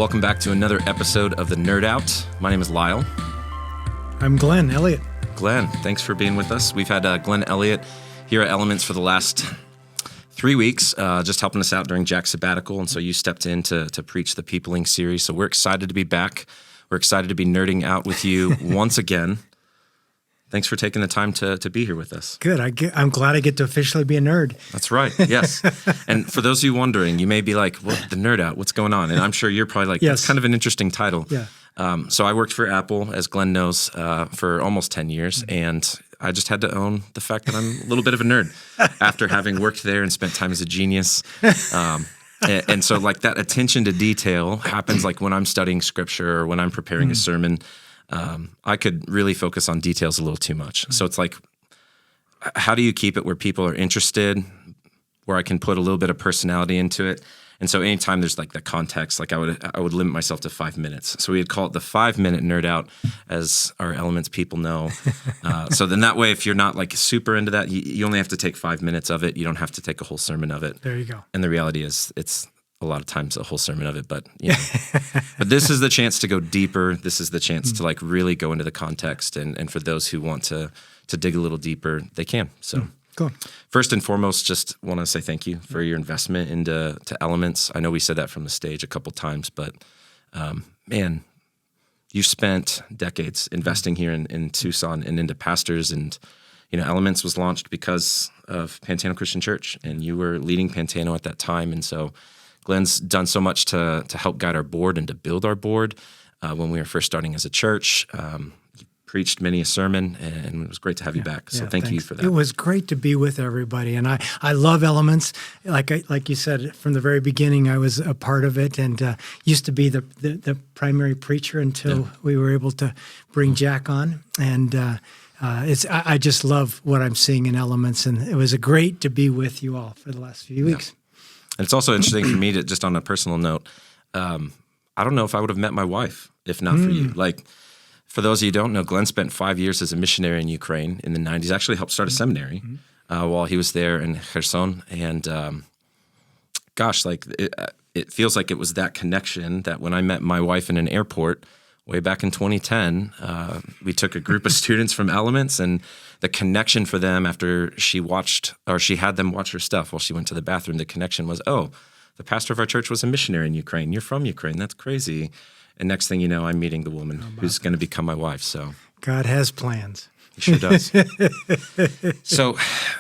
welcome back to another episode of The Nerd Out. My name is Lyle. I'm Glen Elliott. Glen, thanks for being with us. We've had Glen Elliott here at Elements for the last 3 weeks, just helping us out during Jack's sabbatical, and so you stepped in to preach the Peopling series. So we're excited to be back. We're excited to be nerding out with you once again. Thanks for taking the time to be here with us. Good. I'm glad I get to officially be a nerd. That's right. Yes. And for those of you wondering, you may be like, "What the Nerd Out? What's going on?" And I'm sure you're probably like, Yes. "That's kind of an interesting title." Yeah. So I worked for Apple, as Glenn knows, for almost 10 years, and I just had to own the fact that I'm a little bit of a nerd after having worked there and spent time as a genius. And so like that attention to detail happens like when I'm studying scripture or when I'm preparing a sermon. I could really focus on details a little too much. So it's like, how do you keep it where people are interested, where I can put a little bit of personality into it? And so anytime there's like the context, like I would limit myself to 5 minutes. So we'd call it the 5-minute nerd out, as our Elements people know. So then that way, if you're not like super into that, you only have to take 5 minutes of it. You don't have to take a whole sermon of it. There you go. And the reality is it's a lot of times a whole sermon of it, but but this is the chance to go deeper. This is the chance to like really go into the context. And for those who want to dig a little deeper, they can. So. Cool. First and foremost, just want to say thank you for your investment into Elements. I know we said that from the stage a couple times, but man, you've spent decades investing here in Tucson and into pastors. And, Elements was launched because of Pantano Christian Church, and you were leading Pantano at that time. And so Glenn's done so much to help guide our board and to build our board when we were first starting as a church. Preached many a sermon, and it was great to have you back. So thank you for that. It was great to be with everybody, and I love Elements. Like you said, from the very beginning, I was a part of it, and used to be the primary preacher until we were able to bring Jack on. And I just love what I'm seeing in Elements, and it was great to be with you all for the last few weeks. And it's also interesting for me to, just on a personal note, I don't know if I would have met my wife if not for you. Like, for those of you who don't know, Glenn spent 5 years as a missionary in Ukraine in the 90s. Actually helped start a seminary while he was there in Kherson. And it feels like it was that connection that when I met my wife in an airport way back in 2010, we took a group of students from Elements, and the connection for them after she had them watch her stuff while she went to the bathroom, the connection was, oh, the pastor of our church was a missionary in Ukraine. You're from Ukraine. That's crazy. And next thing you know, I'm meeting the woman who's going to become my wife. So God has plans. He sure does. So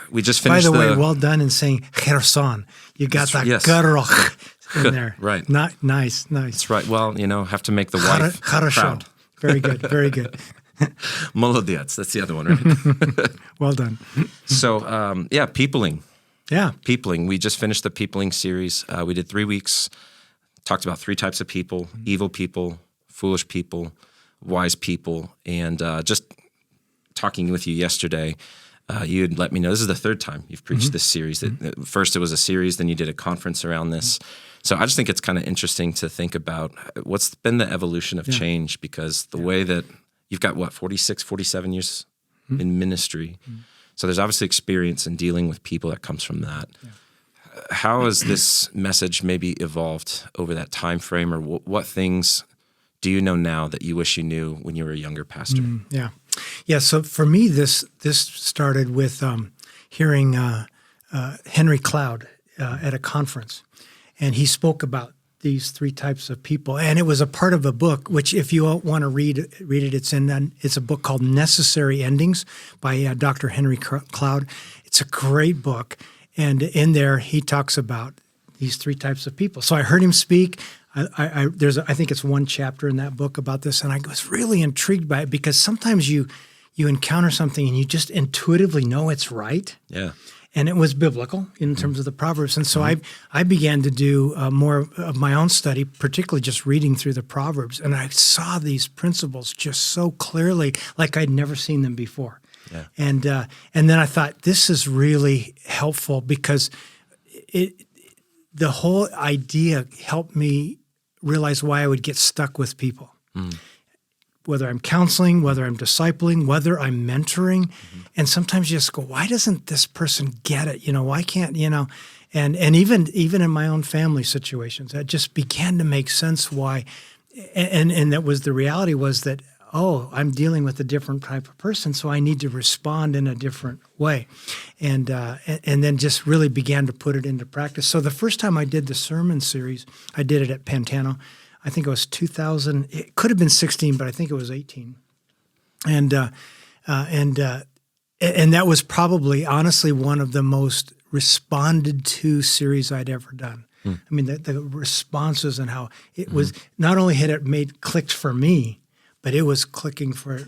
we just finished. By the way, well done in saying Kherson. You got that Garoch in there. Right. Nice. That's right. Well, have to make the wife proud. Very good. Very good. Molodets. That's the other one, right? Well done. So, Peopling. Yeah. Peopling. We just finished the Peopling series. We did 3 weeks. Talked about 3 types of people: evil people, foolish people, wise people. And just talking with you yesterday, you had let me know this is the 3rd time you've preached this series. First it was a series, then you did a conference around this. So I just think it's kind of interesting to think about what's been the evolution of change, because the way that you've got, 46, 47 years in ministry. So there's obviously experience in dealing with people that comes from that. Yeah. How has this message maybe evolved over that time frame, or what things do you know now that you wish you knew when you were a younger pastor? Yeah. So for me, this started with hearing Henry Cloud at a conference, and he spoke about these 3 types of people, and it was a part of a book. Which, if you want to read it, it's a book called Necessary Endings by Dr. Henry Cloud. It's a great book. And in there, he talks about these 3 types of people. So I heard him speak. I think it's 1 chapter in that book about this, and I was really intrigued by it, because sometimes you encounter something and you just intuitively know it's right. Yeah. And it was biblical in terms of the Proverbs. And so I began to do more of my own study, particularly just reading through the Proverbs. And I saw these principles just so clearly, like I'd never seen them before. Yeah. And then I thought, this is really helpful, because the whole idea helped me realize why I would get stuck with people. Whether I'm counseling, whether I'm discipling, whether I'm mentoring. And sometimes you just go, why doesn't this person get it? Why can't, And even in my own family situations, that just began to make sense why. And that was the reality was that, oh, I'm dealing with a different type of person, so I need to respond in a different way. And then just really began to put it into practice. So the first time I did the sermon series, I did it at Pantano. I think it was 2000. It could have been 16, but I think it was 18. And that was probably, honestly, one of the most responded to series I'd ever done. I mean, the responses and how it was not only had it clicked for me, but it was clicking for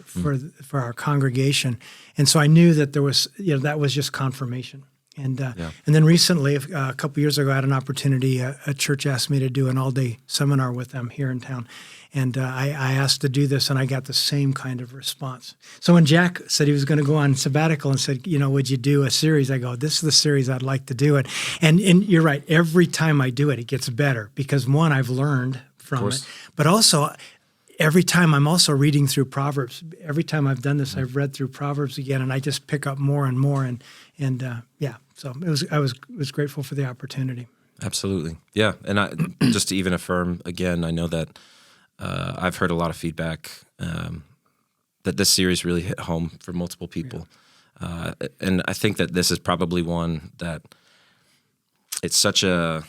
our congregation. And so I knew that there was, that was just confirmation. And then recently, a couple years ago, I had an opportunity. A church asked me to do an all-day seminar with them here in town. And I asked to do this, and I got the same kind of response. So when Jack said he was going to go on sabbatical and said, would you do a series? I go, this is the series I'd like to do it. And you're right. Every time I do it, it gets better because, one, I've learned from it. But also, every time I'm also reading through Proverbs. Every time I've done this, I've read through Proverbs again, and I just pick up more and more. So I was grateful for the opportunity. Absolutely. Yeah. And just to even affirm again, I know that I've heard a lot of feedback that this series really hit home for multiple people. Yeah. And I think that this is probably one that it's such a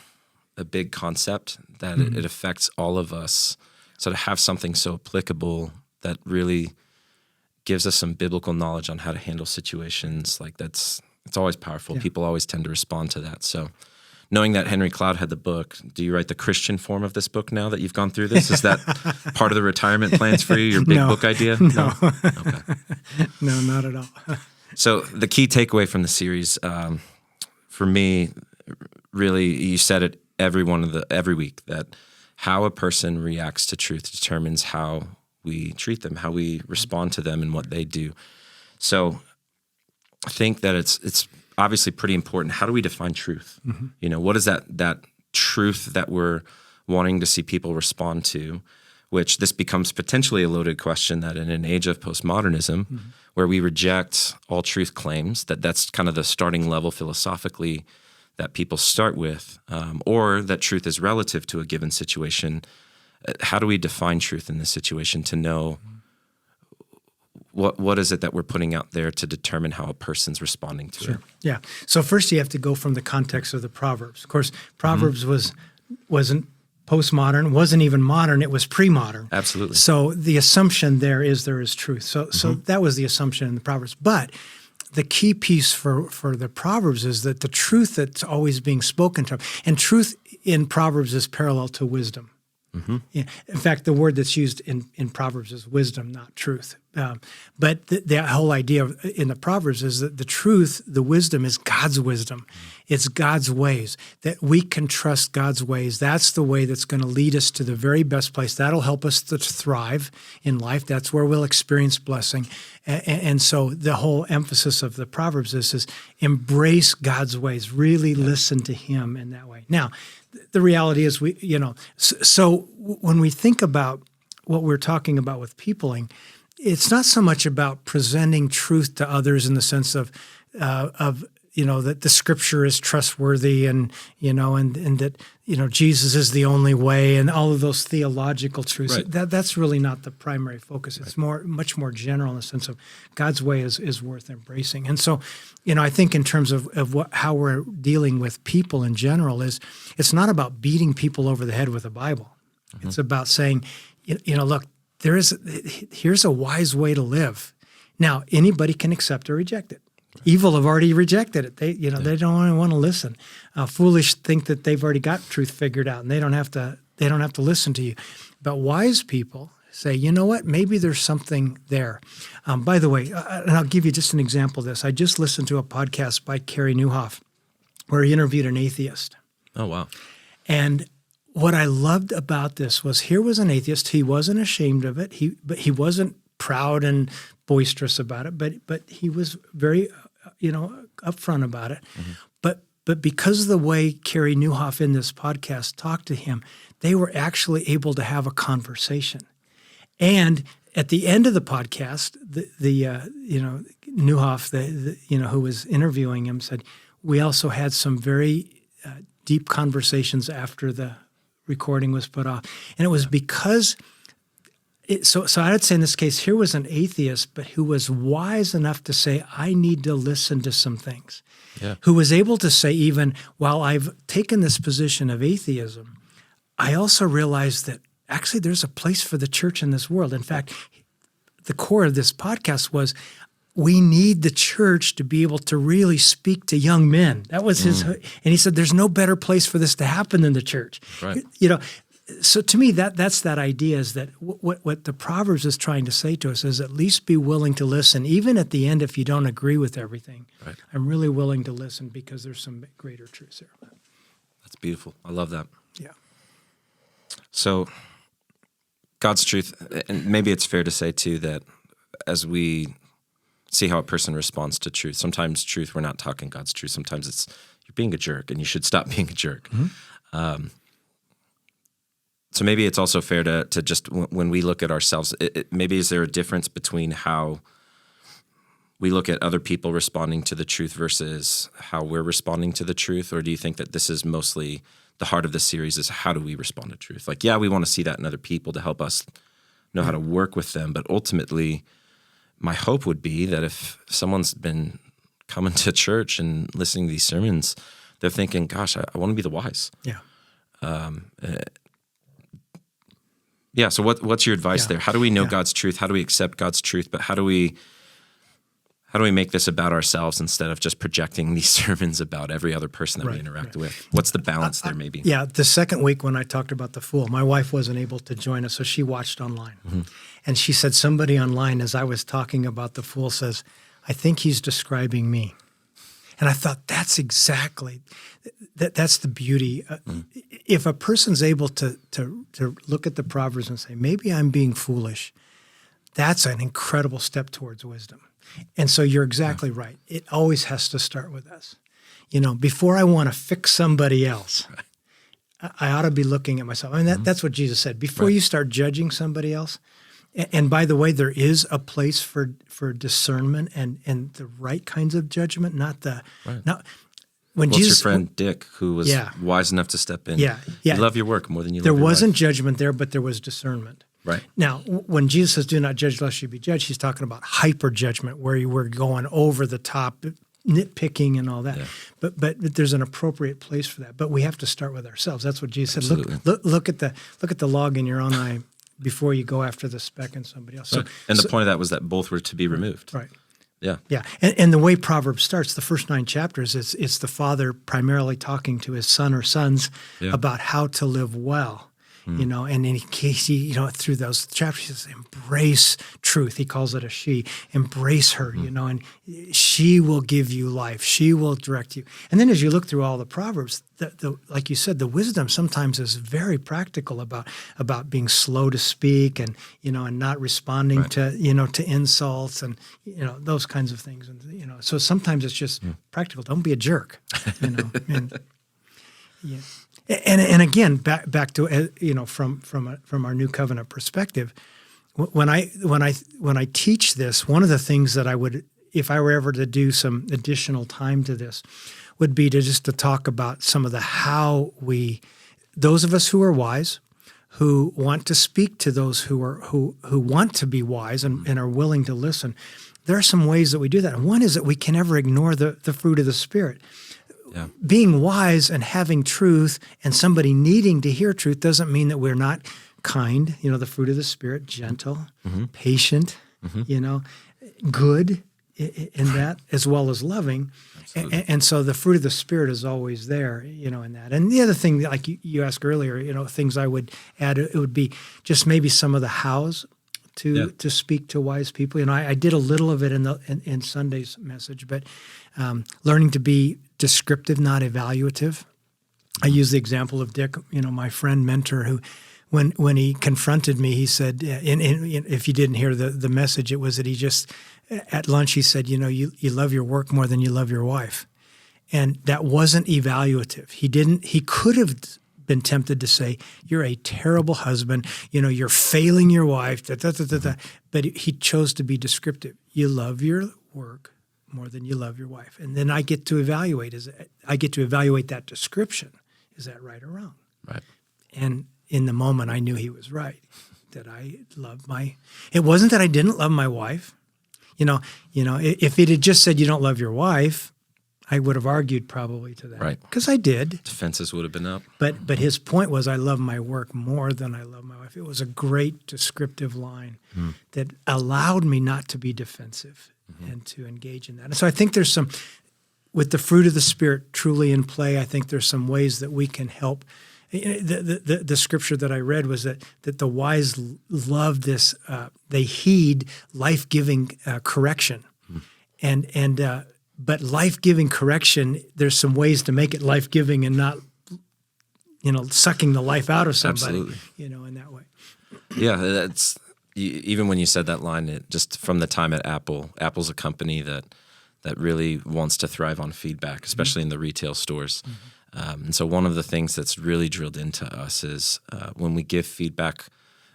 big concept that it affects all of us. So to have something so applicable that really gives us some biblical knowledge on how to handle situations, it's always powerful. Yeah. People always tend to respond to that. So knowing that Henry Cloud had the book, do you write the Christian form of this book now that you've gone through this? Is that part of the retirement plans for you, your big book idea? No. Okay. No, not at all. So the key takeaway from the series, for me, really, you said it every week, that how a person reacts to truth determines how we treat them, how we respond to them and what they do. So I think that it's obviously pretty important. How do we define truth? What is that truth that we're wanting to see people respond to, which this becomes potentially a loaded question that in an age of postmodernism, where we reject all truth claims, that's kind of the starting level philosophically that people start with, or that truth is relative to a given situation. How do we define truth in this situation to know what is it that we're putting out there to determine how a person's responding to it? Yeah. So first you have to go from the context of the Proverbs. Of course, Proverbs wasn't postmodern, wasn't even modern, it was pre-modern. Absolutely. So the assumption there is truth. So that was the assumption in the Proverbs. But the key piece for the Proverbs is that the truth that's always being spoken to, and truth in Proverbs is parallel to wisdom. Yeah. In fact, the word that's used in Proverbs is wisdom, not truth. But the whole idea in the Proverbs is that the truth, the wisdom, is God's wisdom. It's God's ways, that we can trust God's ways. That's the way that's going to lead us to the very best place. That'll help us to thrive in life. That's where we'll experience blessing. And so the whole emphasis of the Proverbs is embrace God's ways, really listen to Him in that way. Now, the reality is so when we think about what we're talking about with peopling, it's not so much about presenting truth to others in the sense of that the Scripture is trustworthy and that Jesus is the only way and all of those theological truths. Right. That's really not the primary focus. It's much more general in the sense of God's way is worth embracing. And so, I think in terms of how we're dealing with people in general it's not about beating people over the head with the Bible. It's about saying, look, here's a wise way to live. Now, anybody can accept or reject it. Evil have already rejected it. They don't want to listen. Foolish think that they've already got truth figured out, and they don't have to listen to you. But wise people say, you know what? Maybe there's something there. By the way, and I'll give you just an example of this. I just listened to a podcast by Carey Nieuwhof where he interviewed an atheist. Oh, wow. And what I loved about this was here was an atheist. He wasn't ashamed of it. But he wasn't proud and boisterous about it. But he was very, upfront about it. But because of the way Carey Nieuwhof in this podcast talked to him, they were actually able to have a conversation. And at the end of the podcast, Nieuwhof, who was interviewing him, said, we also had some very deep conversations after the recording was put off. And it was because, so I would say in this case, here was an atheist, but who was wise enough to say, I need to listen to some things. Yeah. Who was able to say, even while I've taken this position of atheism, I also realized that actually there's a place for the church in this world. In fact, the core of this podcast was we need the church to be able to really speak to young men. That was his, and he said, there's no better place for this to happen than the church. Right. You know, so to me, that's that idea is that what the Proverbs is trying to say to us is at least be willing to listen, even at the end if you don't agree with everything. Right. I'm really willing to listen because there's some greater truths there. That's beautiful. I love that. Yeah. So God's truth, and maybe it's fair to say too that as we see how a person responds to truth, sometimes truth, we're not talking God's truth. Sometimes it's you're being a jerk and you should stop being a jerk. So maybe it's also fair to just, when we look at ourselves, maybe is there a difference between how we look at other people responding to the truth versus how we're responding to the truth? Or do you think that this is mostly the heart of the series is how do we respond to truth? Like, yeah, we want to see that in other people to help us know how to work with them. But ultimately, my hope would be that if someone's been coming to church and listening to these sermons, they're thinking, gosh, I want to be the wise. Yeah. Yeah. So what's your advice there? How do we know Yeah. God's truth? How do we accept God's truth? But how do we make this about ourselves instead of just projecting these sermons about every other person that we interact with? What's the balance there maybe? Yeah. The second week when I talked about the fool, my wife wasn't able to join us, so she watched online. And she said somebody online, as I was talking about the fool, says, I think he's describing me. And I thought, that's exactly, that's the beauty. If a person's able to look at the Proverbs and say, maybe I'm being foolish, that's an incredible step towards wisdom. And so you're exactly right. It always has to start with us. You know, before I want to fix somebody else, I ought to be looking at myself. I mean, that's what Jesus said. Before you start judging somebody else, and by the way, there is a place for discernment and the right kinds of judgment, not when Well, Jesus. it's your friend Dick who was wise enough to step in. Yeah. You love your work more than you love There your wasn't wife. judgment there, but there was discernment. Right. Now, when Jesus says, do not judge lest you be judged, he's talking about hyper judgment where you were going over the top, nitpicking and all that. Yeah. But there's an appropriate place for that. But we have to start with ourselves. That's what Jesus Absolutely. said. Look at the log in your own eye before you go after the speck in somebody else. Right. And the point of that was that both were to be removed. Right. Yeah. Yeah. And the way Proverbs starts, the first 9 chapters, it's the father primarily talking to his son or sons about how to live well. You know, and in case he, through those chapters, he says, embrace truth. He calls it a she. Embrace her, and she will give you life. She will direct you. And then as you look through all the Proverbs, the like you said, the wisdom sometimes is very practical about being slow to speak and, and not responding to, to insults and, those kinds of things. And, so sometimes it's just practical. Don't be a jerk, and, yeah. And again, back to from our new covenant perspective, when I teach this, one of the things that I would, if I were ever to do some additional time to this, would be to talk about some of the how those of us who are wise, who want to speak to those who want to be wise and are willing to listen. There are some ways that we do that. And one is that we can never ignore the fruit of the Spirit. Yeah. Being wise and having truth and somebody needing to hear truth doesn't mean that we're not kind, the fruit of the Spirit, gentle, patient, good in that, as well as loving. And so the fruit of the Spirit is always there, in that. And the other thing, like you asked earlier, things I would add, it would be just maybe some of the hows to speak to wise people. I did a little of it in Sunday's message, but learning to be descriptive, not evaluative. I use the example of Dick, my friend, mentor, who, when he confronted me, he said, if you didn't hear the message, it was that he just, at lunch, he said, you love your work more than you love your wife. And that wasn't evaluative. He could have been tempted to say, you're a terrible husband, you're failing your wife, but he chose to be descriptive. You love your work more than you love your wife. And then I get to evaluate that description. Is that right or wrong? Right. And in the moment, I knew he was right, that I loved it wasn't that I didn't love my wife. If it had just said you don't love your wife, I would have argued probably to that. Right. Because I did. Defenses would have been up. But his point was, I love my work more than I love my wife. It was a great descriptive line that allowed me not to be defensive and to engage in that. And so I think there's with the fruit of the Spirit truly in play, I think there's some ways that we can help. The scripture that I read was that the wise love this, they heed life-giving correction. But life-giving correction, there's some ways to make it life-giving and not, sucking the life out of somebody, Absolutely. In that way. Yeah, that's even when you said that line, it just from the time at Apple's a company that really wants to thrive on feedback, especially in the retail stores. And so one of the things that's really drilled into us is when we give feedback,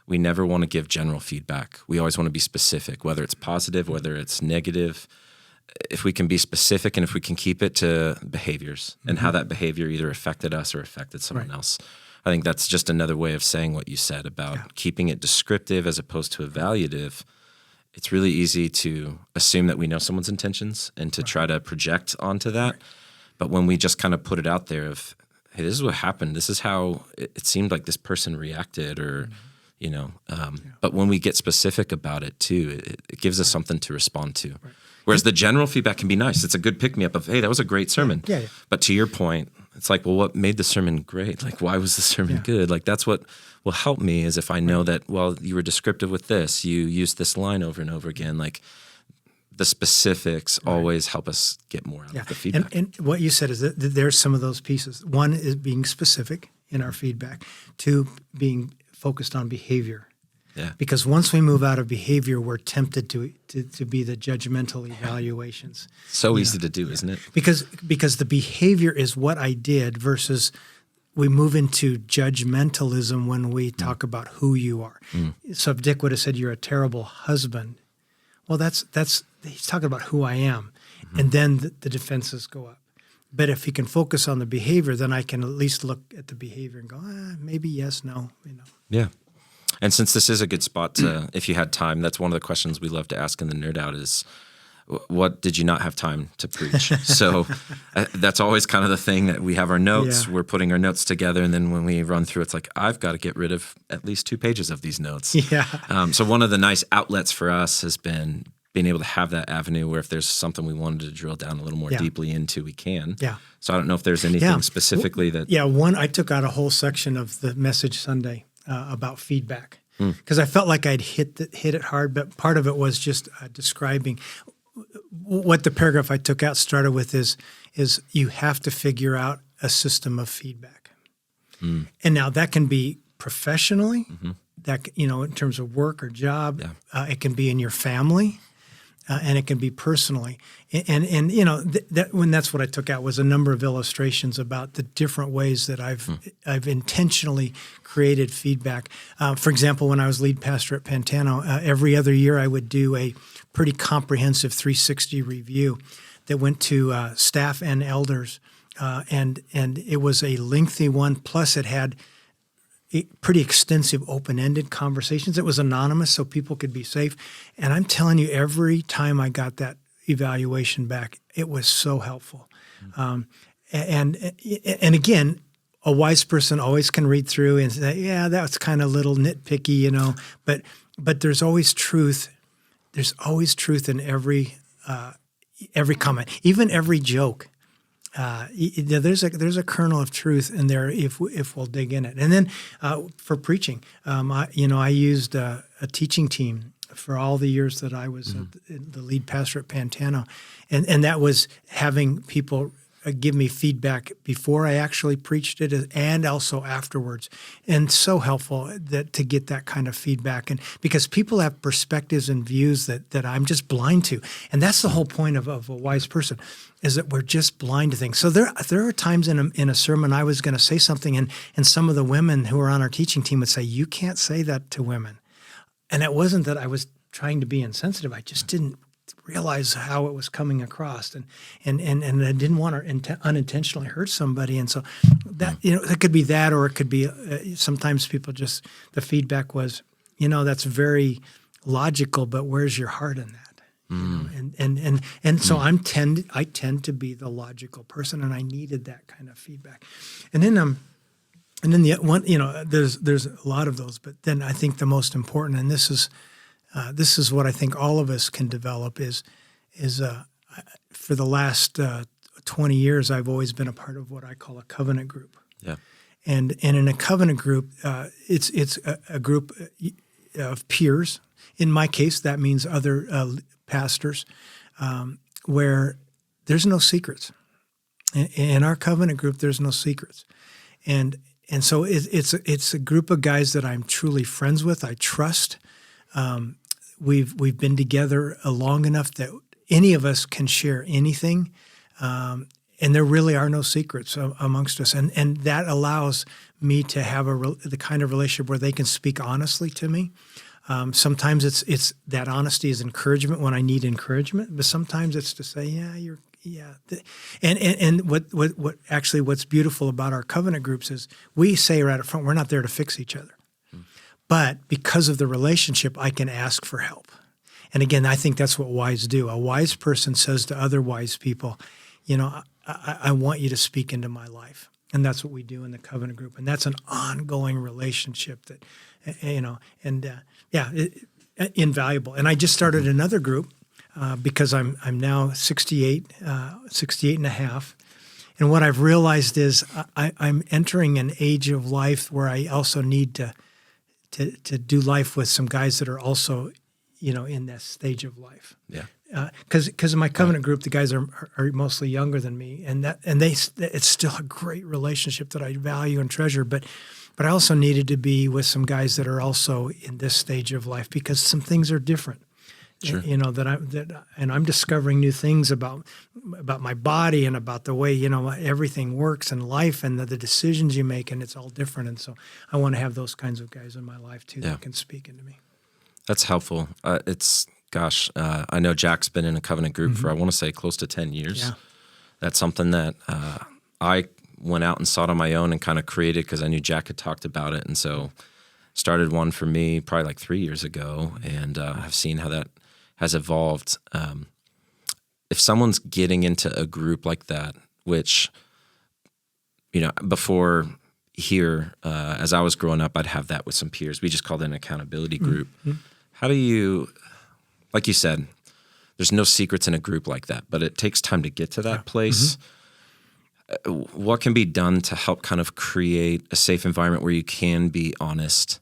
we never want to give general feedback. We always want to be specific, whether it's positive, whether it's negative. If we can be specific and if we can keep it to behaviors and how that behavior either affected us or affected someone else. I think that's just another way of saying what you said about keeping it descriptive as opposed to evaluative. It's really easy to assume that we know someone's intentions and to try to project onto that. But when we just kind of put it out there of, hey, this is what happened. This is how it seemed like this person reacted or, but when we get specific about it too, it gives us something to respond to. Right. Whereas the general feedback can be nice. It's a good pick-me-up of, hey, that was a great sermon. Yeah. But to your point, it's like, well, what made the sermon great? Like, why was the sermon good? Like, that's what will help me is if I know that, well, you were descriptive with this. You used this line over and over again. Like, the specifics always help us get more out of the feedback. And what you said is that there's some of those pieces. One is being specific in our feedback. Two, being focused on behavior. Yeah. Because once we move out of behavior, we're tempted to be the judgmental evaluations. So easy to do, isn't it? Because the behavior is what I did versus we move into judgmentalism when we talk about who you are. So if Dick would have said you're a terrible husband, well, that's he's talking about who I am, and then the defenses go up. But if he can focus on the behavior, then I can at least look at the behavior and go, maybe yes, no, Yeah. And since this is a good spot to, if you had time, that's one of the questions we love to ask in the Nerd Out is, what did you not have time to preach? So that's always kind of the thing that we have our notes. Yeah. We're putting our notes together, and then when we run through, it's like, I've got to get rid of at least 2 pages of these notes. Yeah. So one of the nice outlets for us has been being able to have that avenue where if there's something we wanted to drill down a little more deeply into, we can. Yeah. So I don't know if there's anything specifically that... Yeah, I took out a whole section of the Message Sunday about feedback because I felt like I'd hit it hard, but part of it was just describing what the paragraph I took out started with is you have to figure out a system of feedback. And now that can be professionally, that in terms of work or job, it can be in your family, and it can be personally. And that's what I took out was a number of illustrations about the different ways that I've intentionally created feedback. For example, when I was lead pastor at Pantano, every other year I would do a pretty comprehensive 360 review that went to staff and elders, and it was a lengthy one. Plus, it had pretty extensive open-ended conversations. It was anonymous, so people could be safe. And I'm telling you, every time I got that evaluation back, it was so helpful. And again, a wise person always can read through and say, "Yeah, that's kind of a little nitpicky," But there's always truth. There's always truth in every comment, even every joke. There's a kernel of truth in there if we'll dig in it. And then for preaching, I used a teaching team for all the years that I was the lead pastor at Pantano, and that was having people give me feedback before I actually preached it and also afterwards, and so helpful to get that kind of feedback. And because people have perspectives and views that I'm just blind to, and that's the whole point of a wise person, is that we're just blind to things. So there are times in a sermon I was going to say something, and some of the women who were on our teaching team would say, "You can't say that to women," and it wasn't that I was trying to be insensitive. I just didn't realize how it was coming across, and I didn't want to unintentionally hurt somebody, and so that it could be that, or it could be sometimes people just the feedback was, that's very logical, but where's your heart in that? So I tend to be the logical person, and I needed that kind of feedback, and then the one, there's a lot of those, but then I think the most important, and this is what I think all of us can develop is for the last 20 years, I've always been a part of what I call a covenant group. Yeah. And in a covenant group, it's a group of peers. In my case, that means other pastors, where there's no secrets. In our covenant group, there's no secrets. And so it's a group of guys that I'm truly friends with. I trust. We've been together long enough that any of us can share anything, and there really are no secrets amongst us. And that allows me to have the kind of relationship where they can speak honestly to me. Sometimes it's that honesty is encouragement when I need encouragement, but sometimes it's to say, And what's beautiful about our covenant groups is we say right up front, we're not there to fix each other. But because of the relationship, I can ask for help. And again, I think that's what wise do. A wise person says to other wise people, I want you to speak into my life. And that's what we do in the covenant group. And that's an ongoing relationship that, invaluable. And I just started another group because I'm now 68 and a half. And what I've realized is I'm entering an age of life where I also need to do life with some guys that are also, in that stage of life. Yeah. Because in my covenant group, the guys are mostly younger than me, it's still a great relationship that I value and treasure. But I also needed to be with some guys that are also in this stage of life because some things are different. Sure. And I'm discovering new things about my body and about the way everything works in life and the decisions you make, and it's all different. And so I want to have those kinds of guys in my life too that can speak into me. That's helpful. I know Jack's been in a covenant group for I want to say close to 10 years. Yeah. That's something that I went out and sought on my own and kind of created because I knew Jack had talked about it, and so started one for me probably like 3 years ago, and I've seen how that has evolved. If someone's getting into a group like that, which, before here, as I was growing up, I'd have that with some peers. We just called it an accountability group. Mm-hmm. How do you, like you said, there's no secrets in a group like that, but it takes time to get to that place. Mm-hmm. What can be done to help kind of create a safe environment where you can be honest,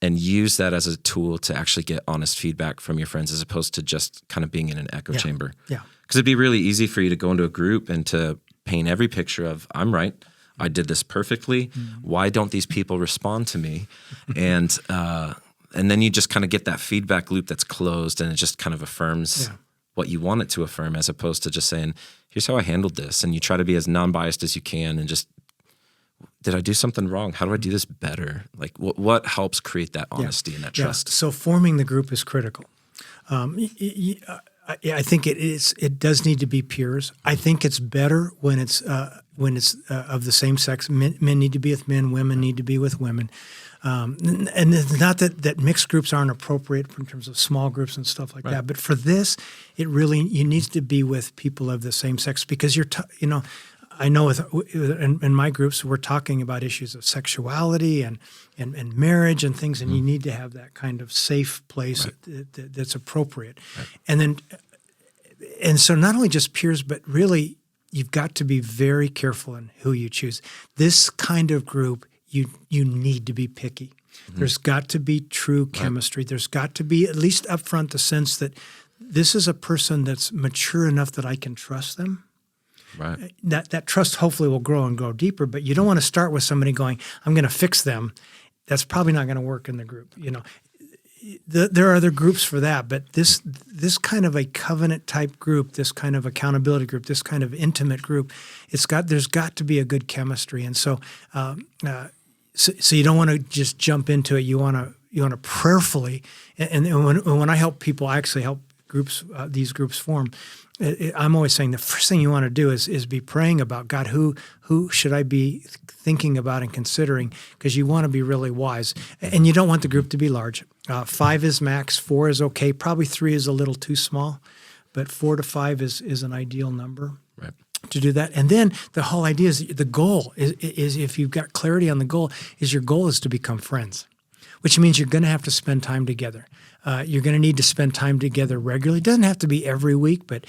and use that as a tool to actually get honest feedback from your friends as opposed to just kind of being in an echo chamber? Yeah. Because it'd be really easy for you to go into a group and to paint every picture of, I'm right, I did this perfectly. Mm-hmm. Why don't these people respond to me? And then you just kind of get that feedback loop that's closed, and it just kind of affirms what you want it to affirm, as opposed to just saying, here's how I handled this. And you try to be as non-biased as you can and just, did I do something wrong? How do I do this better? Like what helps create that honesty and that trust? So forming the group is critical. I think it does need to be peers. I think it's better when it's of the same sex. Men need to be with men, women need to be with women. And it's not that mixed groups aren't appropriate in terms of small groups and stuff like that. But for this, you need to be with people of the same sex because I know in my groups we're talking about issues of sexuality and marriage and things, and you need to have that kind of safe place that's appropriate. Right. And so not only just peers, but really you've got to be very careful in who you choose. This kind of group, you need to be picky. Mm-hmm. There's got to be true chemistry. Right. There's got to be, at least up front, the sense that this is a person that's mature enough that I can trust them. Right. That trust hopefully will grow and grow deeper, but you don't want to start with somebody going, I'm going to fix them. That's probably not going to work in the group. There are other groups for that, but this kind of a covenant type group, this kind of accountability group, this kind of intimate group, there's got to be a good chemistry, and so you don't want to just jump into it. You want to prayerfully, and when I help people, I actually help these groups form, I'm always saying the first thing you want to do is be praying about, God, who should I be thinking about and considering? Because you want to be really wise, and you don't want the group to be large. 5 is max, 4 is okay, probably 3 is a little too small, but 4 to 5 is an ideal number. Right. To do that. And then the whole idea is the goal is if you've got clarity on the goal, is your goal is to become friends, which means you're going to have to spend time together. You're going to need to spend time together regularly. It doesn't have to be every week, but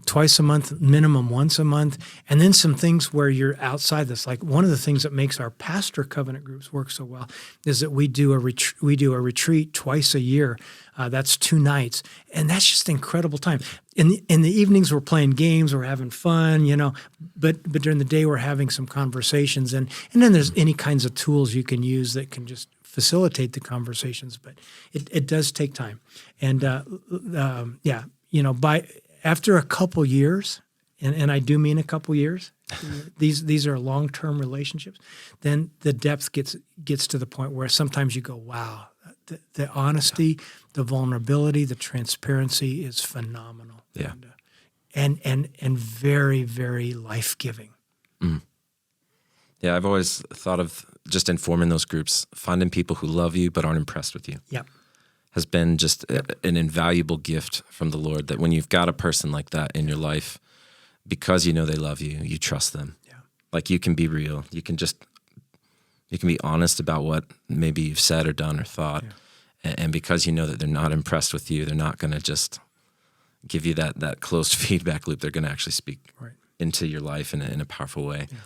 twice a month, minimum once a month. And then some things where you're outside this. Like one of the things that makes our pastor covenant groups work so well is that we do a retreat twice a year. That's 2 nights. And that's just incredible time. In the evenings, we're playing games, we're having fun, but during the day, we're having some conversations. And then there's any kinds of tools you can use that can just facilitate the conversations. But it does take time. And after a couple years, and I do mean a couple years, these are long-term relationships, then the depth gets to the point where sometimes you go, wow, the honesty, the vulnerability, the transparency is phenomenal. Yeah. And very, very life-giving. Mm. Yeah, I've always thought of just informing those groups, finding people who love you but aren't impressed with you. Yeah. Has been just an invaluable gift from the Lord, that when you've got a person like that in your life, because you know they love you, you trust them. Yeah. Like you can be real. You can be honest about what maybe you've said or done or thought. Yeah. And because you know that they're not impressed with you, they're not going to just give you that closed feedback loop. They're going to actually speak into your life in a powerful way. Yeah.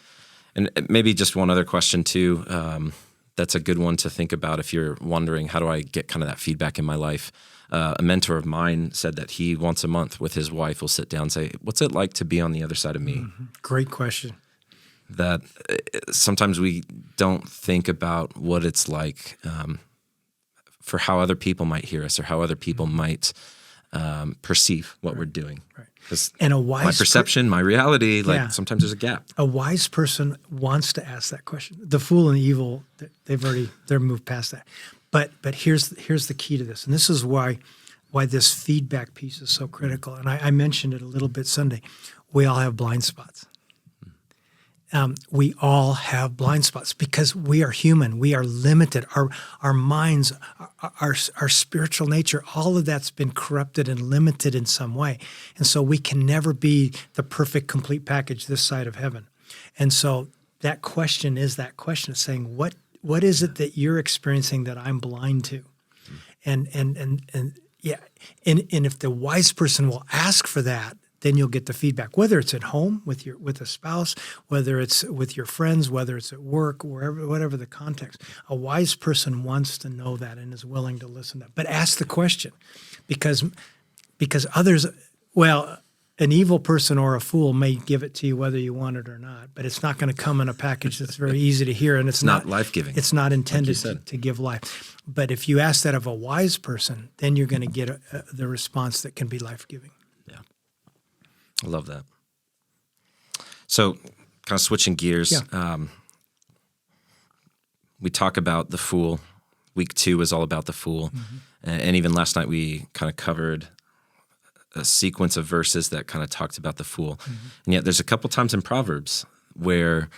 And maybe just one other question too, that's a good one to think about if you're wondering, how do I get kind of that feedback in my life? A mentor of mine said that he once a month with his wife will sit down and say, what's it like to be on the other side of me? Mm-hmm. Great question. That sometimes we don't think about what it's like for how other people might hear us or how other people might perceive what we're doing. Right. And my perception, my reality, sometimes there's a gap. A wise person wants to ask that question. The fool and the evil, they're moved past that. But here's the key to this, and this is why this feedback piece is so critical. And I mentioned it a little bit Sunday. We all have blind spots. We all have blind spots because we are human. We are limited. Our minds, our spiritual nature, all of that's been corrupted and limited in some way. And so we can never be the perfect, complete package this side of heaven. And so that question is saying, what is it that you're experiencing that I'm blind to? And if the wise person will ask for that, then you'll get the feedback, whether it's at home with a spouse, whether it's with your friends, whether it's at work, whatever the context. A wise person wants to know that and is willing to listen to that. But ask the question, because others, an evil person or a fool may give it to you whether you want it or not, but it's not going to come in a package that's very easy to hear, and it's not life-giving. It's not intended to give life. But if you ask that of a wise person, then you're going to get the response that can be life-giving. I love that. So kind of switching gears, we talk about the fool. Week 2 is all about the fool. Mm-hmm. And even last night we kind of covered a sequence of verses that kind of talked about the fool. Mm-hmm. And yet there's a couple times in Proverbs where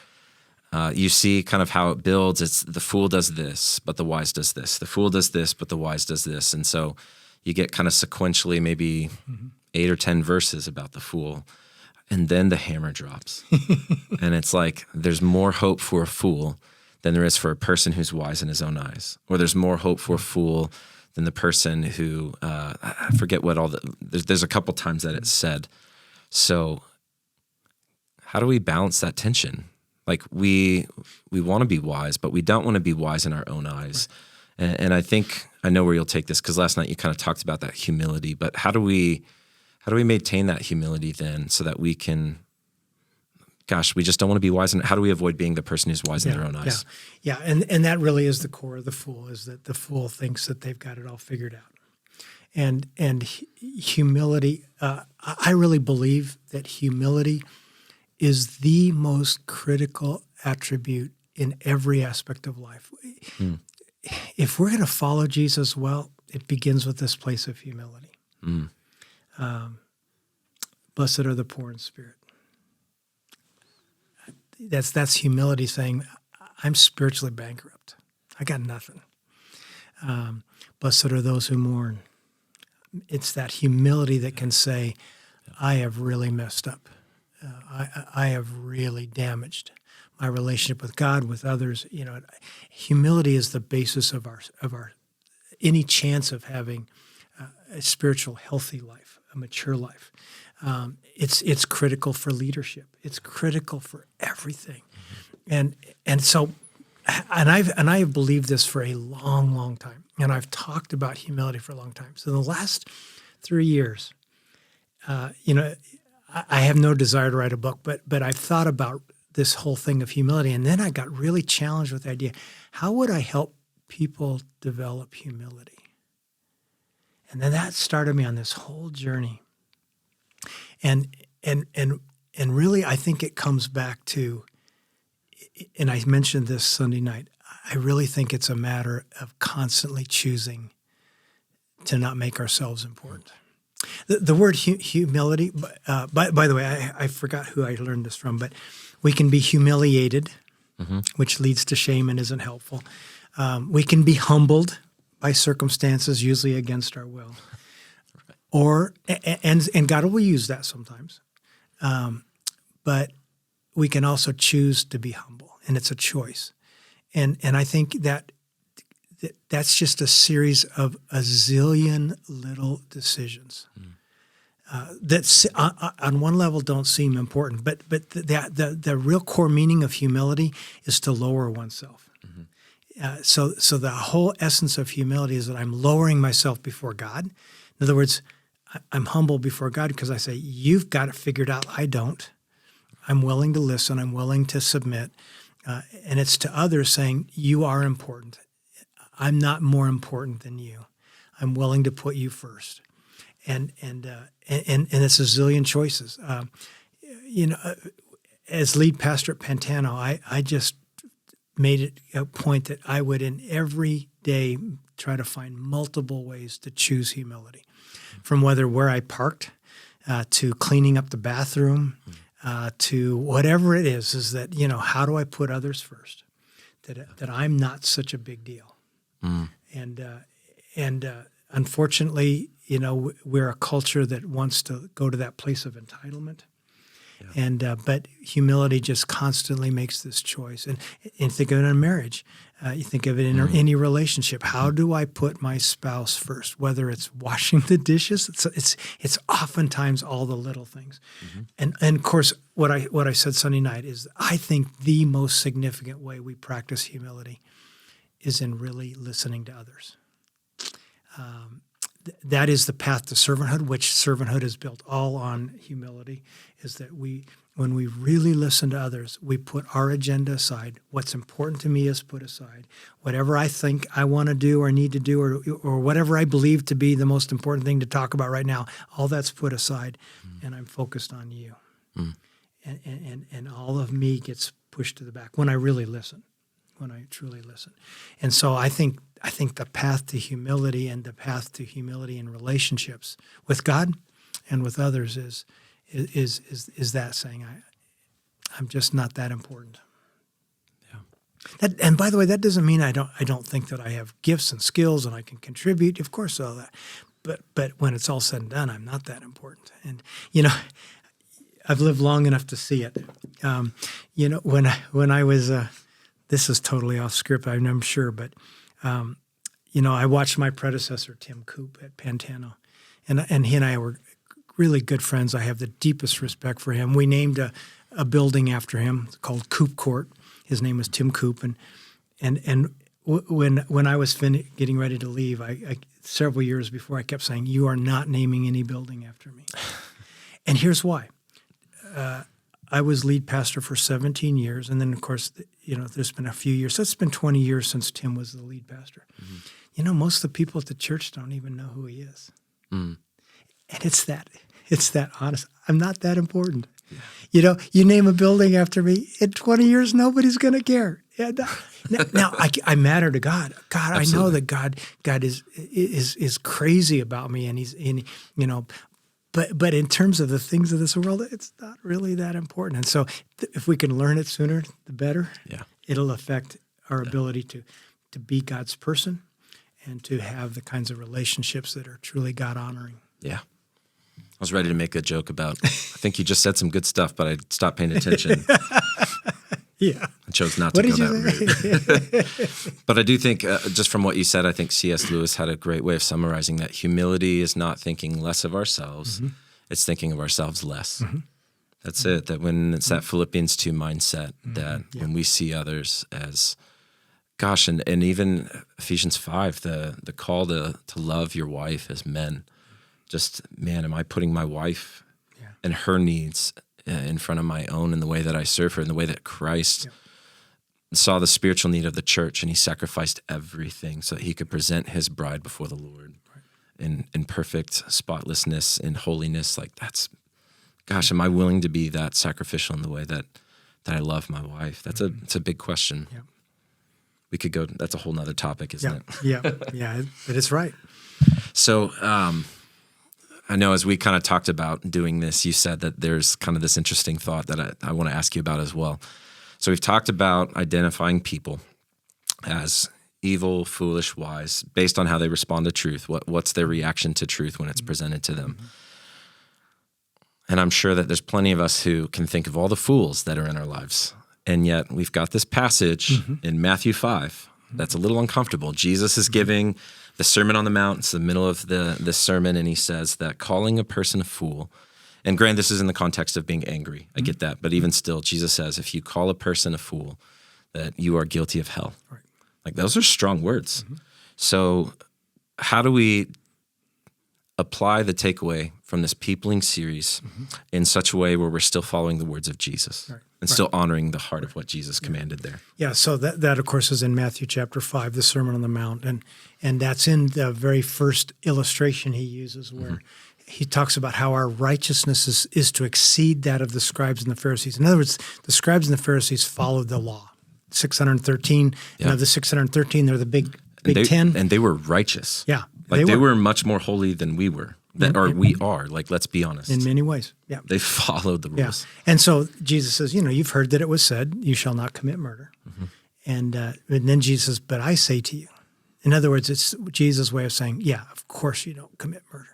you see kind of how it builds. It's the fool does this, but the wise does this. The fool does this, but the wise does this. And so you get kind of sequentially maybe 8 or 10 verses about the fool, and then the hammer drops. And it's like there's more hope for a fool than there is for a person who's wise in his own eyes. Or there's more hope for a fool than the person who, I forget what there's a couple times that it's said. So how do we balance that tension? Like we want to be wise, but we don't want to be wise in our own eyes. Right. And I know where you'll take this, because last night you kind of talked about that humility, but how do we maintain that humility then so that we can, we just don't want to be wise. And how do we avoid being the person who's wise in their own eyes? Yeah. And that really is the core of the fool, is that the fool thinks that they've got it all figured out. And humility, I really believe that humility is the most critical attribute in every aspect of life. If we're going to follow Jesus well, it begins with this place of humility. Blessed are the poor in spirit. That's humility saying, I'm spiritually bankrupt. I got nothing. Blessed are those who mourn. It's that humility that can say, I have really messed up. I have really damaged my relationship with God, with others. Humility is the basis of our any chance of having a spiritual, healthy life, a mature life. It's critical for leadership. It's critical for everything, and so I have believed this for a long, long time, and I've talked about humility for a long time. So in the last 3 years, I have no desire to write a book, but I've thought about this whole thing of humility, and then I got really challenged with the idea: how would I help people develop humility? And then that started me on this whole journey. And really, I think it comes back to, and I mentioned this Sunday night, I really think it's a matter of constantly choosing to not make ourselves important. The word humility, by the way, I forgot who I learned this from, but we can be humiliated, which leads to shame and isn't helpful. We can be humbled by circumstances, usually against our will. Or and God will use that sometimes, but we can also choose to be humble, and it's a choice. And I think that's just a series of a zillion little decisions that on one level don't seem important, but the real core meaning of humility is to lower oneself. So the whole essence of humility is that I'm lowering myself before God. In other words, I'm humble before God because I say, you've got it figured out. I don't. I'm willing to listen. I'm willing to submit. And it's to others saying, you are important. I'm not more important than you. I'm willing to put you first. And it's a zillion choices. As lead pastor at Pantano, I just made it a point that I would in every day try to find multiple ways to choose humility. From where I parked to cleaning up the bathroom to whatever it is that, how do I put others first? That I'm not such a big deal. And unfortunately, we're a culture that wants to go to that place of entitlement. Yeah. But humility just constantly makes this choice. And think of it in a marriage. You think of it in any relationship. How do I put my spouse first? Whether it's washing the dishes, it's oftentimes all the little things. And of course, what I said Sunday night is I think the most significant way we practice humility is in really listening to others. That is the path to servanthood, which servanthood is built all on humility, is that when we really listen to others, we put our agenda aside. What's important to me is put aside. Whatever I think I want to do or need to do or whatever I believe to be the most important thing to talk about right now, all that's put aside, and I'm focused on you. And all of me gets pushed to the back when I really listen, when I truly listen. And so I think the path to humility and the path to humility in relationships with God and with others is that saying I'm just not that important. Yeah. And by the way, that doesn't mean I don't think that I have gifts and skills and I can contribute. Of course, all that. But when it's all said and done, I'm not that important. And I've lived long enough to see it. When I was this is totally off script, I'm sure, but I watched my predecessor, Tim Coop, at Pantano, and he and I were really good friends. I have the deepest respect for him. We named a building after him called Coop Court. His name was Tim Coop, and when I was getting ready to leave, I several years before, I kept saying, "You are not naming any building after me," and here's why. I was lead pastor for 17 years, and then, of course, there's been a few years. So it's been 20 years since Tim was the lead pastor. Most of the people at the church don't even know who he is. And it's that honest. I'm not that important. Yeah. You name a building after me, in 20 years, nobody's going to care. Now I matter to God. God, absolutely. I know that God is crazy about me, and he's but in terms of the things of this world, it's not really that important. And so if we can learn it sooner, the better. Yeah. It'll affect our ability to be God's person and to have the kinds of relationships that are truly God-honoring. Yeah. I was ready to make a joke about, I think you just said some good stuff, but I stopped paying attention. Yeah. I chose not to go that route. But I do think, just from what you said, I think C.S. Lewis had a great way of summarizing that humility is not thinking less of ourselves, it's thinking of ourselves less. That's it, that when it's that Philippians 2 mindset, that when we see others as, gosh, and even Ephesians 5, the call to love your wife as men, just, man, am I putting my wife and her needs in front of my own in the way that I serve her, in the way that Christ saw the spiritual need of the church, and he sacrificed everything so that he could present his bride before the Lord in perfect spotlessness, in holiness. Like, that's, gosh, am I willing to be that sacrificial in the way that I love my wife? That's it's a big question. Yeah. We could go, that's a whole nother topic, isn't it? Yeah, but it's right. So, I know as we kind of talked about doing this, you said that there's kind of this interesting thought that I want to ask you about as well. So we've talked about identifying people as evil, foolish, wise, based on how they respond to truth. What's their reaction to truth when it's presented to them? And I'm sure that there's plenty of us who can think of all the fools that are in our lives. And yet we've got this passage in Matthew 5 that's a little uncomfortable. Jesus is giving the Sermon on the Mount. It's the middle of the sermon, and he says that calling a person a fool, and granted, this is in the context of being angry. I get that. But even still, Jesus says, if you call a person a fool, that you are guilty of hell. Right. Like, those are strong words. So how do we apply the takeaway from this peopling series in such a way where we're still following the words of Jesus and still honoring the heart of what Jesus commanded there? Yeah, so that of course is in Matthew chapter 5, the Sermon on the Mount, and that's in the very first illustration he uses where he talks about how our righteousness is to exceed that of the scribes and the Pharisees. In other words, the scribes and the Pharisees followed the law. 613, the 613, they're the big 10. And they were righteous. Yeah. Like, they were much more holy than we were. We are. Like, let's be honest. In many ways, yeah. They followed the rules. Yeah. And so Jesus says, you've heard that it was said, you shall not commit murder. And then Jesus says, but I say to you. In other words, it's Jesus' way of saying, yeah, of course you don't commit murder.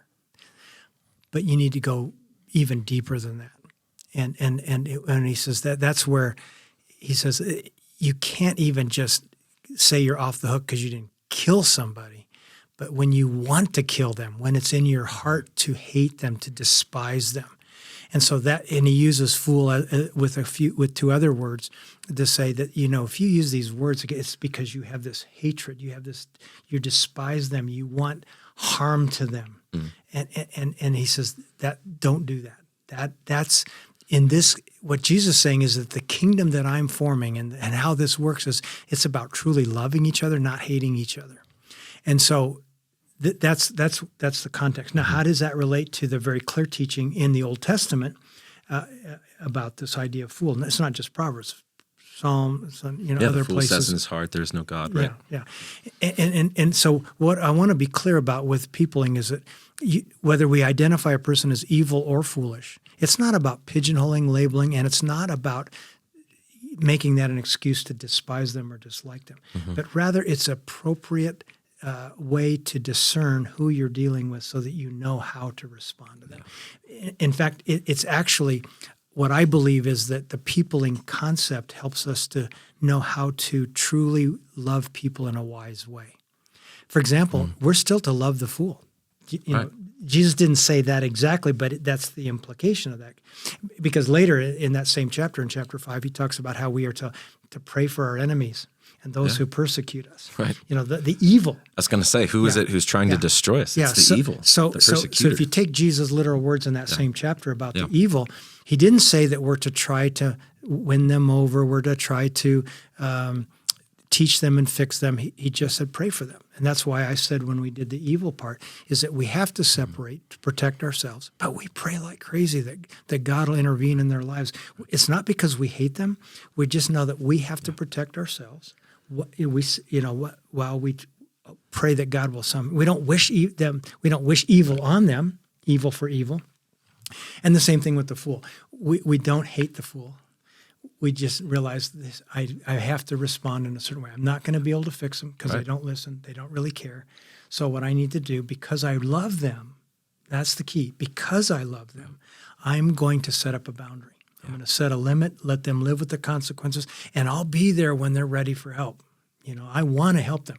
But you need to go even deeper than that. And he says that's where he says you can't even just say you're off the hook because you didn't kill somebody. But when you want to kill them, when it's in your heart to hate them, to despise them. And so and he uses fool with two other words to say that, if you use these words, it's because you have this hatred, you despise them, you want harm to them. And he says that don't do that. That's in this, what Jesus is saying is that the kingdom that I'm forming and how this works is it's about truly loving each other, not hating each other. And so that's the context. Now, how does that relate to the very clear teaching in the Old Testament about this idea of fool? And it's not just Proverbs, Psalm, other the fool places. Says in his heart, there's no God, right? Yeah. And so what I want to be clear about with peopling is that whether we identify a person as evil or foolish, it's not about pigeonholing, labeling, and it's not about making that an excuse to despise them or dislike them, but rather it's appropriate way to discern who you're dealing with so that you know how to respond to them. In fact, it's actually what I believe is that the peopling concept helps us to know how to truly love people in a wise way. For example, we're still to love the fool. Jesus didn't say that exactly, but that's the implication of that. Because later in that same chapter, in chapter 5, he talks about how we are to pray for our enemies and those who persecute us. Right. The evil. I was going to say, who is it who's trying to destroy us? It's the evil. So if you take Jesus' literal words in that same chapter about the evil, he didn't say that we're to try to win them over, we're to try to teach them and fix them. He just said pray for them. And that's why I said when we did the evil part is that we have to separate to protect ourselves. But we pray like crazy that God will intervene in their lives. It's not because we hate them. We just know that we have to protect ourselves. While we pray that God will we don't wish them. We don't wish evil on them, evil for evil. And the same thing with the fool. We don't hate the fool. We just realize this. I have to respond in a certain way. I'm not going to be able to fix them because they don't listen. They don't really care. So what I need to do, because I love them, that's the key. Because I love them, I'm going to set up a boundary. I'm going to set a limit, let them live with the consequences, and I'll be there when they're ready for help. I want to help them.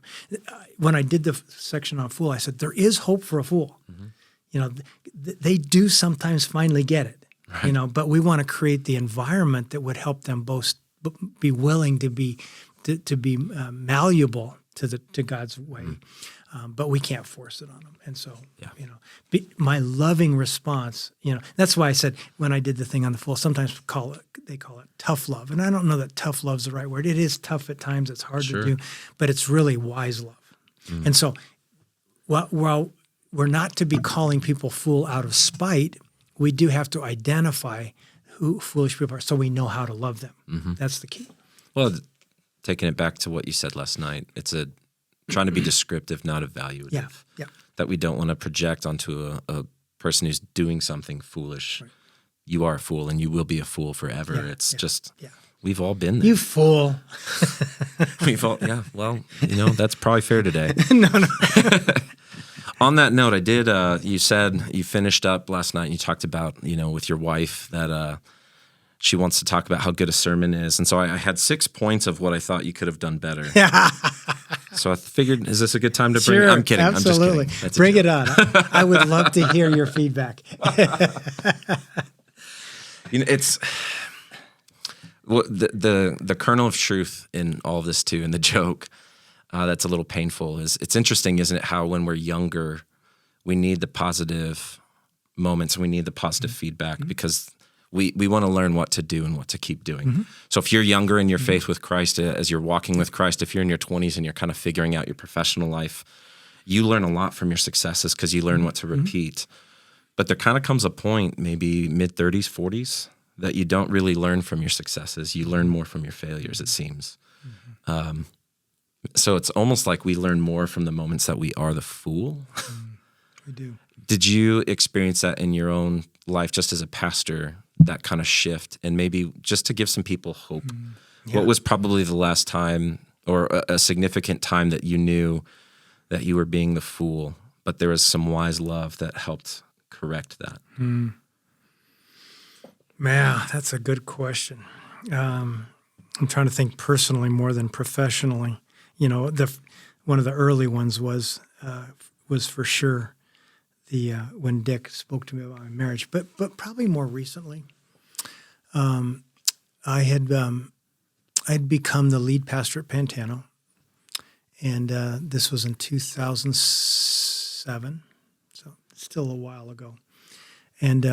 When I did the section on fool, I said, there is hope for a fool. They do sometimes finally get it, but we want to create the environment that would help them both be willing to be malleable to God's way. But we can't force it on them. And so, my loving response, that's why I said when I did the thing on the fool, sometimes they call it tough love. And I don't know that tough love's the right word. It is tough at times. It's hard to do, but it's really wise love. And so while we're not to be calling people fool out of spite, we do have to identify who foolish people are so we know how to love them. That's the key. Well, taking it back to what you said last night, it's trying to be descriptive, not evaluative. Yeah. That we don't want to project onto a person who's doing something foolish. Right. You are a fool and you will be a fool forever. It's just, we've all been there. You fool. We've all, well, that's probably fair today. No. On that note, I did, you said you finished up last night and you talked about, with your wife that she wants to talk about how good a sermon is. And so I had 6 points of what I thought you could have done better. So I figured, is this a good time to bring? Sure, I'm kidding. Absolutely. I'm just kidding. Bring it on. I would love to hear your feedback. It's the kernel of truth in all of this too, and the joke that's a little painful is it's interesting, isn't it? How when we're younger, we need the positive moments, we need the positive feedback because we want to learn what to do and what to keep doing. So if you're younger in your faith with Christ, as you're walking with Christ, if you're in your 20s and you're kind of figuring out your professional life, you learn a lot from your successes because you learn what to repeat. But there kind of comes a point, maybe mid-30s, 40s, that you don't really learn from your successes. You learn more from your failures, it seems. So it's almost like we learn more from the moments that we are the fool. We do. Did you experience that in your own life just as a pastor, that kind of shift? And maybe just to give some people hope, what was probably the last time or a significant time that you knew that you were being the fool, but there was some wise love that helped correct that? Man, that's a good question. I'm trying to think personally more than professionally. One of the early ones was for sure when Dick spoke to me about my marriage, but probably more recently, I'd become the lead pastor at Pantano, and this was in 2007, so still a while ago. And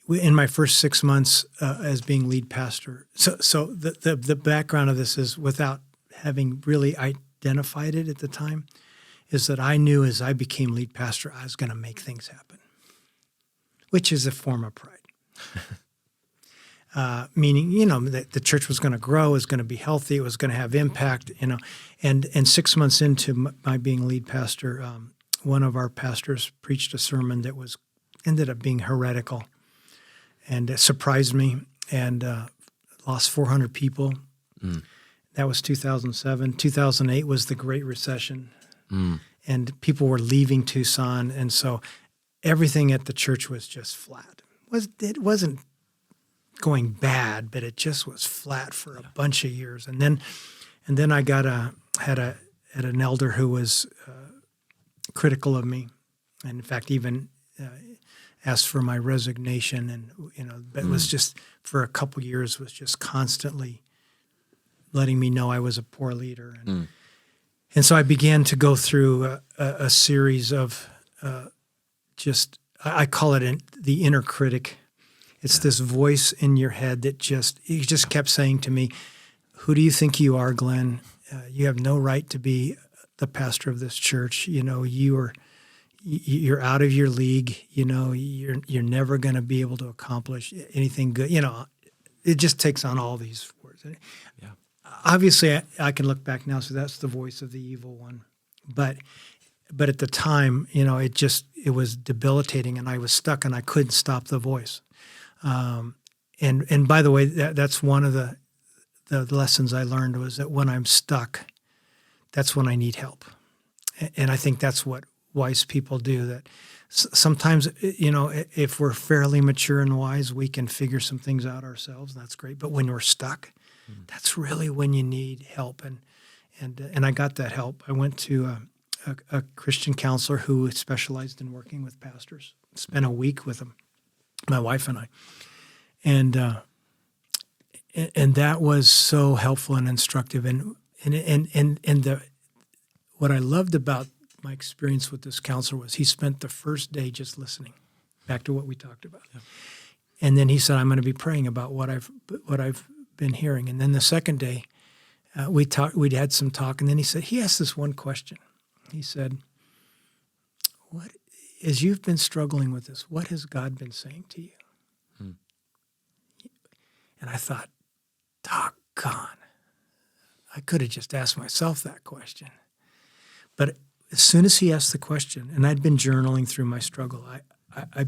in my first 6 months as being lead pastor, so the background of this is, without having really identified it at the time, is that I knew as I became lead pastor, I was going to make things happen, which is a form of pride. Meaning, that the church was going to grow, it was going to be healthy, it was going to have impact, And 6 months into my being lead pastor, one of our pastors preached a sermon that ended up being heretical, and it surprised me, and lost 400 people. That was 2007. 2008 was the Great Recession. And people were leaving Tucson, and so everything at the church was just flat. It wasn't going bad, but it just was flat for a bunch of years. And then I had an elder who was critical of me, and in fact even asked for my resignation, and but it was just for a couple years was just constantly letting me know I was a poor leader. And so I began to go through a series of I call it the inner critic. It's this voice in your head that he just kept saying to me, "Who do you think you are, Glenn? You have no right to be the pastor of this church. You're out of your league. You're never going to be able to accomplish anything good." It just takes on all these words. Obviously, I can look back now, so that's the voice of the evil one. But but at the time, it was debilitating, and I was stuck, and I couldn't stop the voice. And by the way, that's one of the lessons I learned, was that when I'm stuck, that's when I need help. And I think that's what wise people do. That sometimes, if we're fairly mature and wise, we can figure some things out ourselves. That's great. But when we're stuck, that's really when you need help. And I got that help. I went to a Christian counselor who specialized in working with pastors. Spent a week with him, my wife and I, and that was so helpful and instructive. And what I loved about my experience with this counselor was he spent the first day just listening, back to what we talked about. Yeah. And then he said, I'm going to be praying about what I've been hearing. And then the second day, we'd had some talk, and then he asked this one question. He said, as you've been struggling with this, what has God been saying to you? And I thought, doggone, I could have just asked myself that question. But as soon as he asked the question, and I'd been journaling through my struggle, I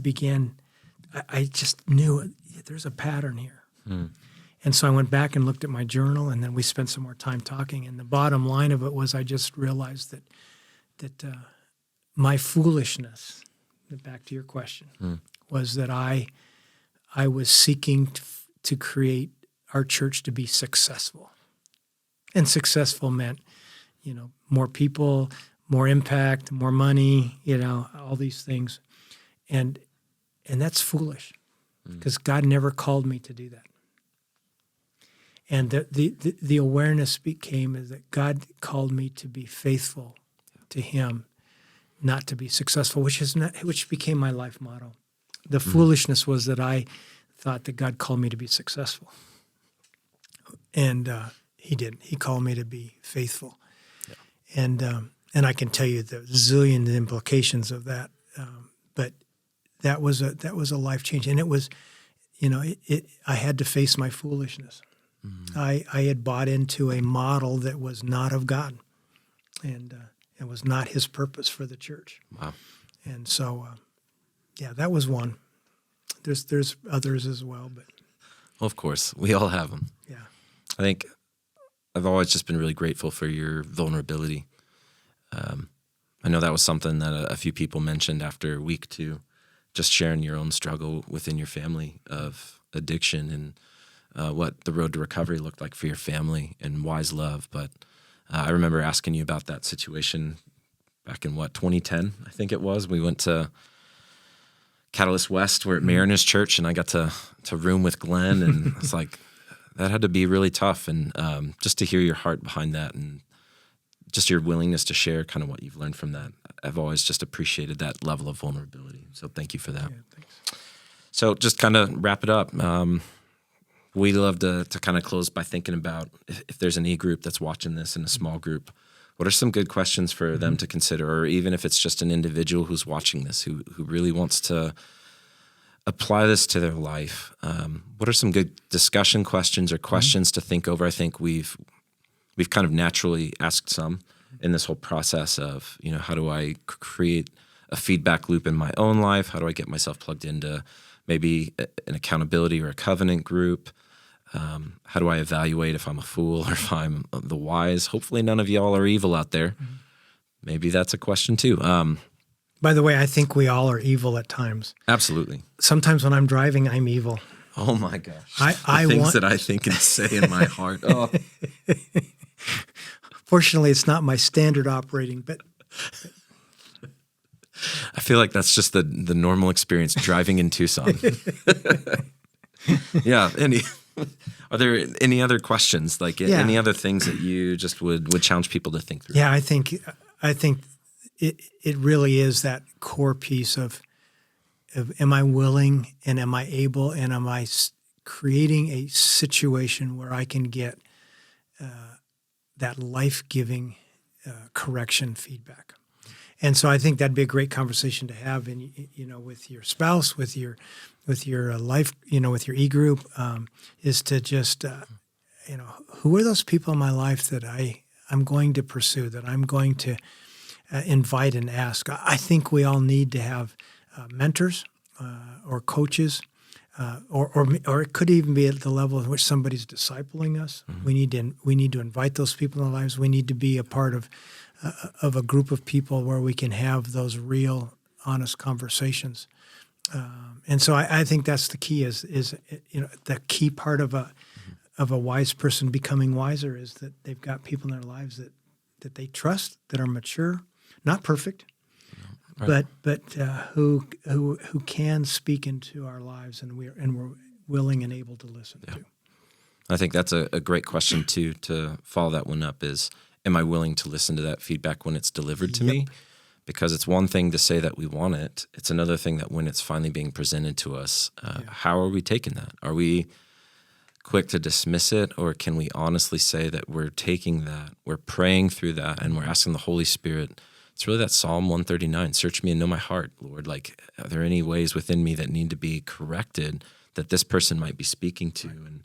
just knew there's a pattern here. And so I went back and looked at my journal, and then we spent some more time talking. And the bottom line of it was I just realized that my foolishness, back to your question, was that I was seeking to create our church to be successful. And successful meant, more people, more impact, more money, all these things. And that's foolish, because God never called me to do that. And the awareness became is that God called me to be faithful to Him, not to be successful, which became my life motto. The foolishness was that I thought that God called me to be successful, and He didn't. He called me to be faithful, and I can tell you the zillion implications of that. But that was a life change, and it was, I had to face my foolishness. I had bought into a model that was not of God, and it was not His purpose for the church. Wow. And so, that was one. There's others as well, but well, of course, we all have them. Yeah. I think I've always just been really grateful for your vulnerability. I know that was something that a few people mentioned after week 2, just sharing your own struggle within your family of addiction and what the road to recovery looked like for your family and wise love. But I remember asking you about that situation back in 2010, I think it was. We went to Catalyst West. We're at Mariners Church, and I got to room with Glenn, and it's like, that had to be really tough. And just to hear your heart behind that, and just your willingness to share kind of what you've learned from that, I've always just appreciated that level of vulnerability. So thank you for that. Yeah, thanks. So just kind of wrap it up. We love to kind of close by thinking about if there's an e-group that's watching this in a small group, what are some good questions for them to consider? Or even if it's just an individual who's watching this, who really wants to apply this to their life, what are some good discussion questions or questions to think over? I think we've kind of naturally asked some in this whole process of, how do I create a feedback loop in my own life? How do I get myself plugged into maybe an accountability or a covenant group? How do I evaluate if I'm a fool or if I'm the wise? Hopefully none of y'all are evil out there. Maybe that's a question too. By the way, I think we all are evil at times. Absolutely. Sometimes when I'm driving, I'm evil. Oh my gosh. I things that I think and say in my heart. Oh. Fortunately, it's not my standard operating, but I feel like that's just the normal experience driving in Tucson. Yeah. Are there any other questions? Like any other things that you just would challenge people to think through? Yeah, I think it really is that core piece of am I willing and am I able and am I creating a situation where I can get that life-giving correction feedback. And so I think that'd be a great conversation to have, with your spouse, with your life, with your e-group, is to just, who are those people in my life that I'm going to pursue, that I'm going to invite and ask. I think we all need to have mentors or coaches, or it could even be at the level at which somebody's discipling us. Mm-hmm. We need to invite those people in our lives. We need to be a part of a group of people where we can have those real, honest conversations. And so I think that's the key. Is the key part of a wise person becoming wiser is that they've got people in their lives that they trust, that are mature, not perfect, right, but who can speak into our lives, and we're willing and able to listen to. I think that's a great question too, to follow that one up is, am I willing to listen to that feedback when it's delivered to me? Because it's one thing to say that we want it. It's another thing that when it's finally being presented to us, how are we taking that? Are we quick to dismiss it, or can we honestly say that we're taking that, we're praying through that, and we're asking the Holy Spirit? It's really that Psalm 139, search me and know my heart, Lord. Like, are there any ways within me that need to be corrected that this person might be speaking to? And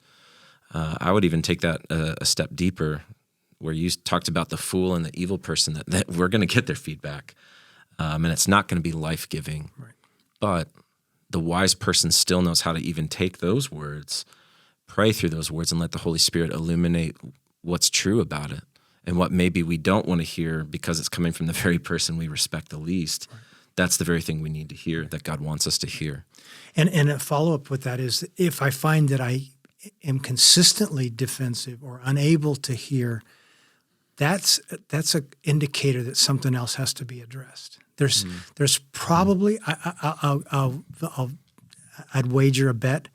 I would even take that a step deeper, where you talked about the fool and the evil person, that we're going to get their feedback, and it's not going to be life-giving. Right. But the wise person still knows how to even take those words, pray through those words, and let the Holy Spirit illuminate what's true about it and what maybe we don't want to hear because it's coming from the very person we respect the least. Right. That's the very thing we need to hear, that God wants us to hear. And a follow-up with that is, if I find that I am consistently defensive or unable to hear, that's an indicator that something else has to be addressed. There's probably I'd wager a bet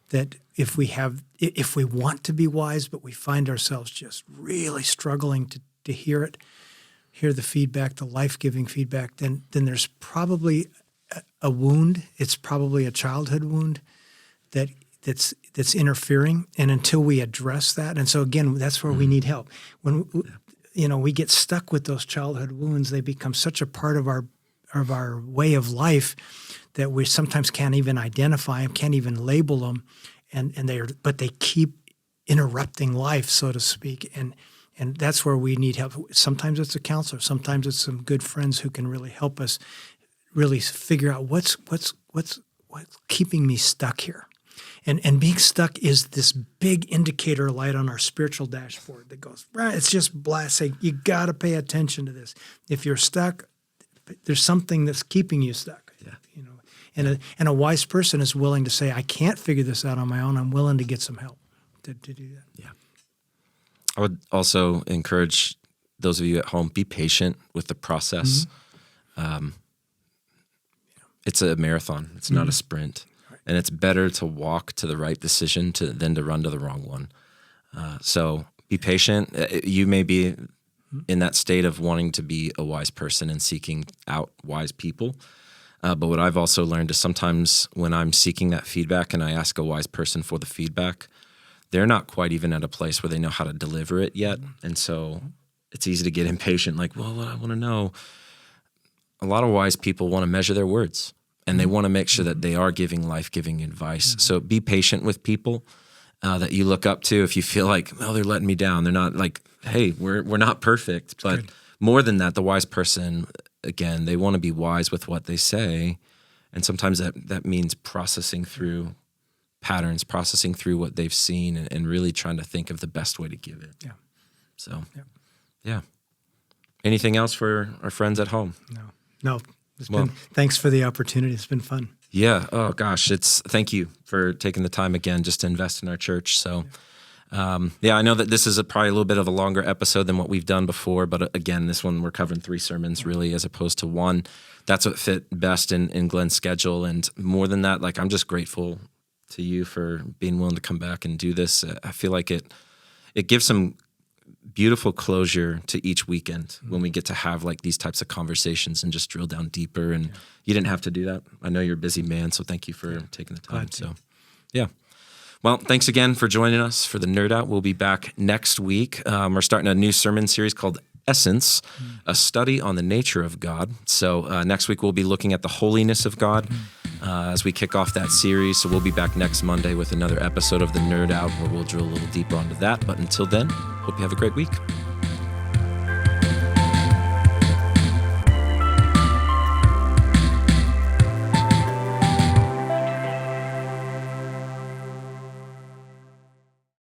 that if we want to be wise, but we find ourselves just really struggling to hear the feedback, the life-giving feedback, then there's probably a wound. It's probably a childhood wound that's interfering. And until we address that, and so again, that's where we need help. When we get stuck with those childhood wounds, they become such a part of our way of life that we sometimes can't even identify them, can't even label them, but they keep interrupting life, so to speak. And that's where we need help. Sometimes it's a counselor, sometimes it's some good friends who can really help us really figure out what's keeping me stuck here. And being stuck is this big indicator light on our spiritual dashboard that goes, right, it's just saying, you got to pay attention to this. If you're stuck, there's something that's keeping you stuck. Yeah. And a wise person is willing to say, I can't figure this out on my own. I'm willing to get some help to do that. Yeah. I would also encourage those of you at home, be patient with the process. Mm-hmm. It's a marathon. It's not a sprint. And it's better to walk to the right decision than to run to the wrong one. So be patient. You may be in that state of wanting to be a wise person and seeking out wise people. But what I've also learned is sometimes when I'm seeking that feedback and I ask a wise person for the feedback, they're not quite even at a place where they know how to deliver it yet. And so it's easy to get impatient, like, well, what I want to know. A lot of wise people want to measure their words. And they want to make sure that they are giving life-giving advice. Mm-hmm. So be patient with people that you look up to. If you feel like, oh, they're letting me down, they're not like, hey, we're not perfect. But more than that, the wise person, again, they want to be wise with what they say. And sometimes that means processing through patterns, processing through what they've seen, and really trying to think of the best way to give it. Yeah. So, yeah. Anything else for our friends at home? No. Thanks for the opportunity. It's been fun. Yeah. Oh gosh. Thank you for taking the time again just to invest in our church. So, I know that this is probably a little bit of a longer episode than what we've done before, but again, this one we're covering 3 sermons really as opposed to 1. That's what fit best in Glen's schedule. And more than that, like, I'm just grateful to you for being willing to come back and do this. I feel like it gives some beautiful closure to each weekend when we get to have like these types of conversations and just drill down deeper. And you didn't have to do that. I know you're a busy man, so thank you for taking the time. So, yeah. Well, thanks again for joining us for the Nerd Out. We'll be back next week. We're starting a new sermon series called Essence, a study on the nature of God. So next week we'll be looking at the holiness of God as we kick off that series. So we'll be back next Monday with another episode of the Nerd Out where we'll drill a little deeper onto that. But until then, hope you have a great week.